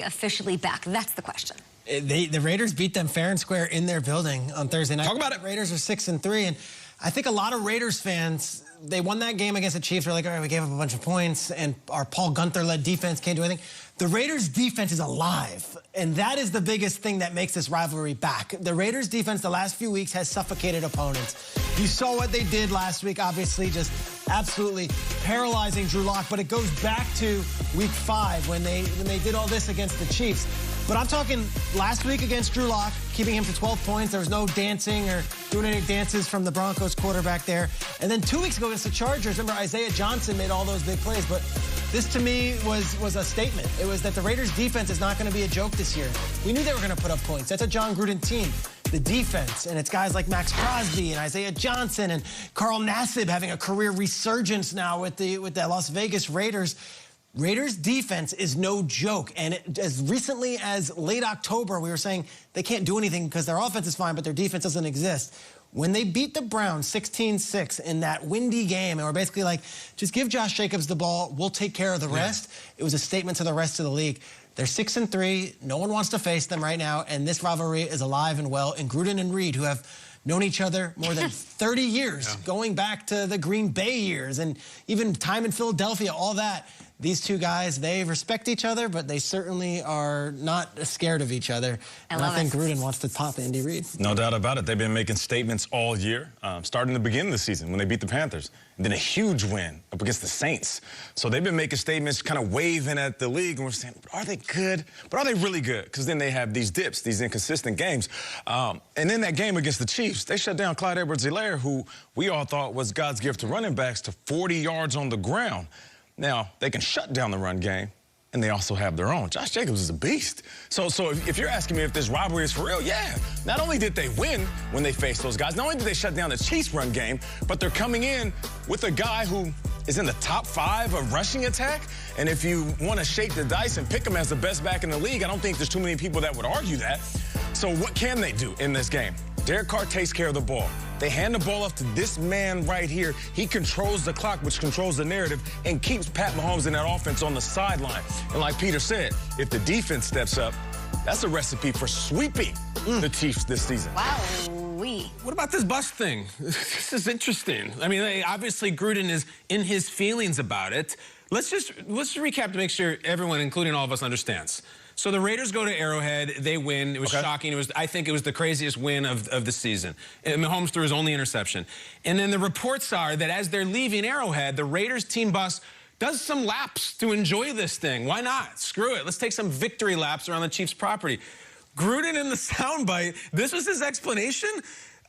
officially back? That's the question. The Raiders beat them fair and square in their building on Thursday night. Talk about it. Raiders are 6-3, and I think a lot of Raiders fans, they won that game against the Chiefs. They're like, all right, we gave up a bunch of points, and our Paul Gunther-led defense can't do anything. The Raiders' defense is alive, and that is the biggest thing that makes this rivalry back. The Raiders' defense the last few weeks has suffocated opponents. You saw what they did last week, obviously, just absolutely paralyzing Drew Lock, but it goes back to week 5 when they did all this against the Chiefs. But I'm talking last week against Drew Lock, keeping him to 12 points. There was no dancing or doing any dances from the Broncos quarterback there. And then 2 weeks ago against the Chargers, remember Isaiah Johnson made all those big plays. But this, to me, was a statement. It was that the Raiders' defense is not going to be a joke this year. We knew they were going to put up points. That's a John Gruden team. The defense, and it's guys like Max Crosby and Isaiah Johnson and Carl Nassib having a career resurgence now with the Las Vegas Raiders. Raiders defense is no joke, and as recently as late October, we were saying they can't do anything because their offense is fine, but their defense doesn't exist. When they beat the Browns 16-6 in that windy game, and we're basically like, just give Josh Jacobs the ball, we'll take care of the rest. It was a statement to the rest of the league. They're 6-3. No one wants to face them right now, and this rivalry is alive and well. And Gruden and Reed, who have known each other more than 30 years, going back to the Green Bay years and even time in Philadelphia, all that. These two guys, they respect each other, but they certainly are not scared of each other. And I think Gruden wants to pop Andy Reid. No doubt about it. They've been making statements all year, starting the beginning of the season when they beat the Panthers, and then a huge win up against the Saints. So they've been making statements, kind of waving at the league, and we're saying, are they good? But are they really good? Because then they have these dips, these inconsistent games. And then that game against the Chiefs, they shut down Clyde Edwards-Helaire, who we all thought was God's gift to running backs, to 40 yards on the ground. Now, they can shut down the run game, and they also have their own. Josh Jacobs is a beast. So if you're asking me if this rivalry is for real, yeah. Not only did they win when they faced those guys, not only did they shut down the Chiefs run game, but they're coming in with a guy who is in the top 5 of rushing attack. And if you want to shake the dice and pick him as the best back in the league, I don't think there's too many people that would argue that. So what can they do in this game? Derek Carr takes care of the ball. They hand the ball off to this man right here. He controls the clock, which controls the narrative, and keeps Pat Mahomes in that offense on the sideline. And like Peter said, if the defense steps up, that's a recipe for sweeping the Chiefs this season. Wow. What about this bus thing? This is interesting. I mean, obviously Gruden is in his feelings about it. Let's just recap to make sure everyone, including all of us, understands. So the Raiders go to Arrowhead, they win. It was shocking. I think it was the craziest win of the season. And Mahomes threw his only interception. And then the reports are that as they're leaving Arrowhead, the Raiders team bus does some laps to enjoy this thing. Why not? Screw it. Let's take some victory laps around the Chiefs' property. Gruden in the soundbite, this was his explanation.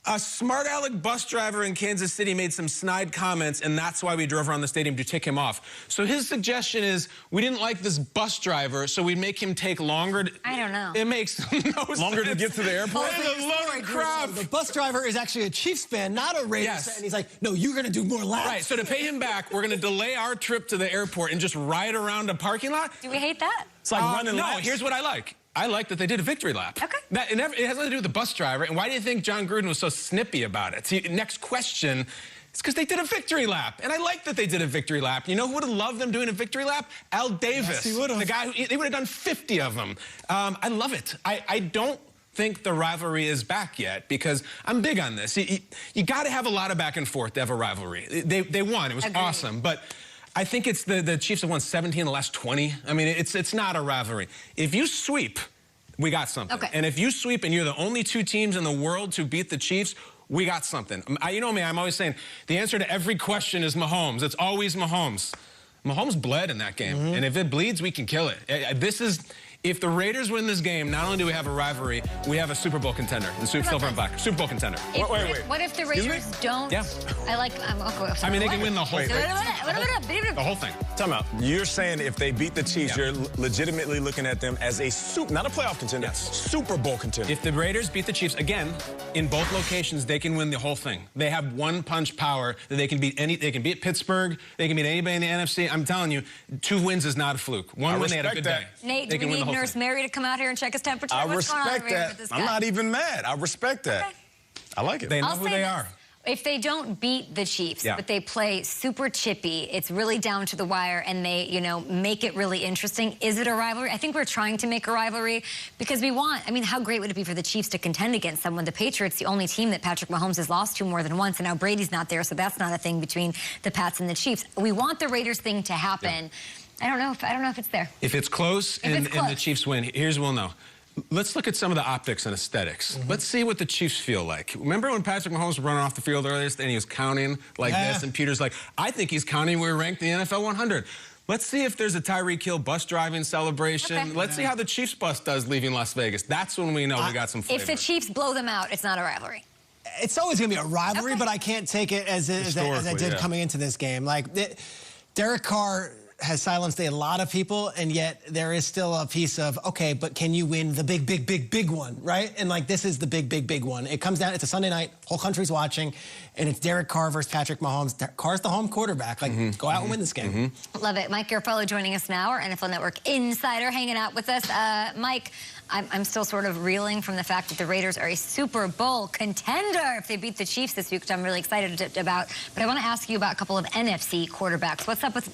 A smart aleck bus driver in Kansas City made some snide comments, and that's why we drove around the stadium to tick him off. So his suggestion is we didn't like this bus driver, so we'd make him take longer. I don't know. It makes no sense. Longer to get to the airport? It's a load of crap. The bus driver is actually a Chiefs fan, not a Raiders fan. And he's like, no, you're going to do more laps. Right, so to pay him back, we're going to delay our trip to the airport and just ride around a parking lot. Do we hate that? It's like running laps. No, here's what I like. I like that they did a victory lap. Okay. It has nothing to do with the bus driver. And why do you think John Gruden was so snippy about it? See, next question, it's because they did a victory lap. And I like that they did a victory lap. You know who would have loved them doing a victory lap? Al Davis. Yes, he would have. The guy who, they would have done 50 of them. I love it. I don't think the rivalry is back yet because I'm big on this. You got to have a lot of back and forth to have a rivalry. They won. It was awesome. But I think it's the Chiefs have won 17 in the last 20. I mean, it's not a rivalry. If you sweep, we got something. Okay. And if you sweep and you're the only 2 teams in the world to beat the Chiefs, we got something. You know me, I'm always saying the answer to every question is Mahomes. It's always Mahomes. Mahomes bled in that game. And if it bleeds, we can kill it. If the Raiders win this game, not only do we have a rivalry, we have a Super Bowl contender. The Silver and Black. Super Bowl contender. Wait. What if the Raiders don't? Yeah. I mean, they can win the whole thing. The whole thing. Time out. You're saying if they beat the Chiefs, you're legitimately looking at them as a not a playoff contender, Super Bowl contender. If the Raiders beat the Chiefs, again, in both locations, they can win the whole thing. They have one-punch power that they can beat they can beat Pittsburgh, they can beat anybody in the NFC. I'm telling you, 2 wins is not a fluke. One win, they had a good day. Nate, do we need Nurse Mary to come out here and check his temperature? I respect that. I'm not even mad. I respect that. Okay. I like it. They know who they are. If they don't beat the Chiefs, but they play super chippy, it's really down to the wire, and they, you know, make it really interesting, is it a rivalry? I think we're trying to make a rivalry because we want, I mean, how great would it be for the Chiefs to contend against someone? The Patriots, the only team that Patrick Mahomes has lost to more than once, and now Brady's not there, so that's not a thing between the Pats and the Chiefs. We want the Raiders thing to happen. I don't know if it's there. If it's close, and the Chiefs win, here's what we'll know. Let's look at some of the optics and aesthetics. Let's see what the Chiefs feel like. Remember when Patrick Mahomes was running off the field earlier and he was counting like this, and Peter's like, I think he's counting where we're ranked in the NFL 100. Let's see if there's a Tyreek Hill bus driving celebration. Let's see how the Chiefs bus does leaving Las Vegas. That's when we know we got some flavor. If the Chiefs blow them out, it's not a rivalry. It's always going to be a rivalry, but I can't take it as I did coming into this game. Like, Derek Carr has silenced a lot of people, and yet there is still a piece of, okay, but can you win the big one, right? And, like, this is the big one. It comes down, it's a Sunday night, whole country's watching, and it's Derek Carr versus Patrick Mahomes. Carr's the home quarterback. Like, go out and win this game. Love it. Mike Garofalo joining us now, our NFL Network insider, hanging out with us. Mike, I'm still sort of reeling from the fact that the Raiders are a Super Bowl contender if they beat the Chiefs this week, which I'm really excited about. But I want to ask you about a couple of NFC quarterbacks. What's up with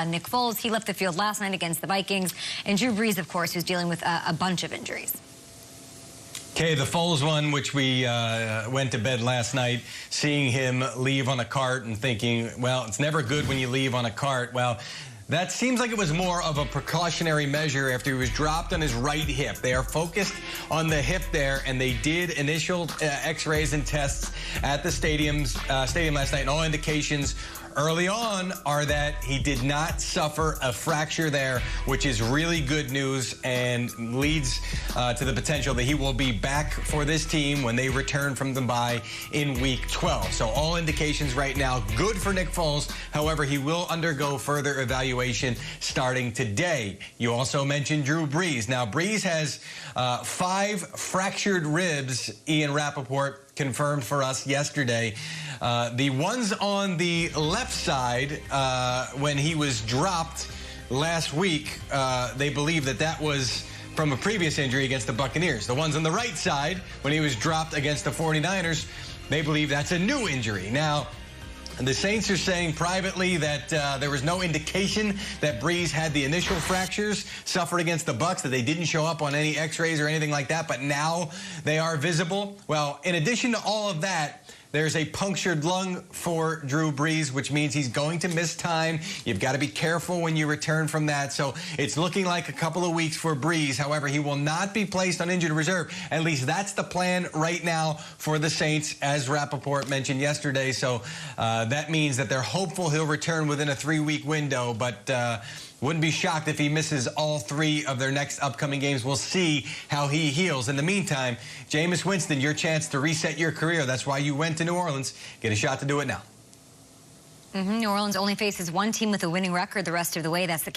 Nick Foles? He left the field last night against the Vikings. And Drew Brees, of course, who's dealing with a bunch of injuries. Okay, the Foles one, which we went to bed last night, seeing him leave on a cart and thinking, well, it's never good when you leave on a cart. Well, that seems like it was more of a precautionary measure after he was dropped on his right hip. They are focused on the hip there, and they did initial x-rays and tests at the stadium last night, and all indications early on are that he did not suffer a fracture there, which is really good news and leads to the potential that he will be back for this team when they return from the bye in Week 12. So all indications right now good for Nick Foles. However, he will undergo further evaluation starting today. You also mentioned Drew Brees. Now, Brees has 5 fractured ribs, Ian Rappaport confirmed for us yesterday. The ones on the left side, when he was dropped last week, they believe that was from a previous injury against the Buccaneers. The ones on the right side, when he was dropped against the 49ers, they believe that's a new injury. Now, the Saints are saying privately that there was no indication that Brees had the initial fractures suffered against the Bucs, that they didn't show up on any x-rays or anything like that, but now they are visible. Well, in addition to all of that, there's a punctured lung for Drew Brees, which means he's going to miss time. You've got to be careful when you return from that. So it's looking like a couple of weeks for Brees. However, he will not be placed on injured reserve. At least that's the plan right now for the Saints, as Rappaport mentioned yesterday. So that means that they're hopeful he'll return within a 3-week window. But wouldn't be shocked if he misses all 3 of their next upcoming games. We'll see how he heals. In the meantime, Jameis Winston, your chance to reset your career. That's why you went to New Orleans. Get a shot to do it now. New Orleans only faces one team with a winning record the rest of the way. That's the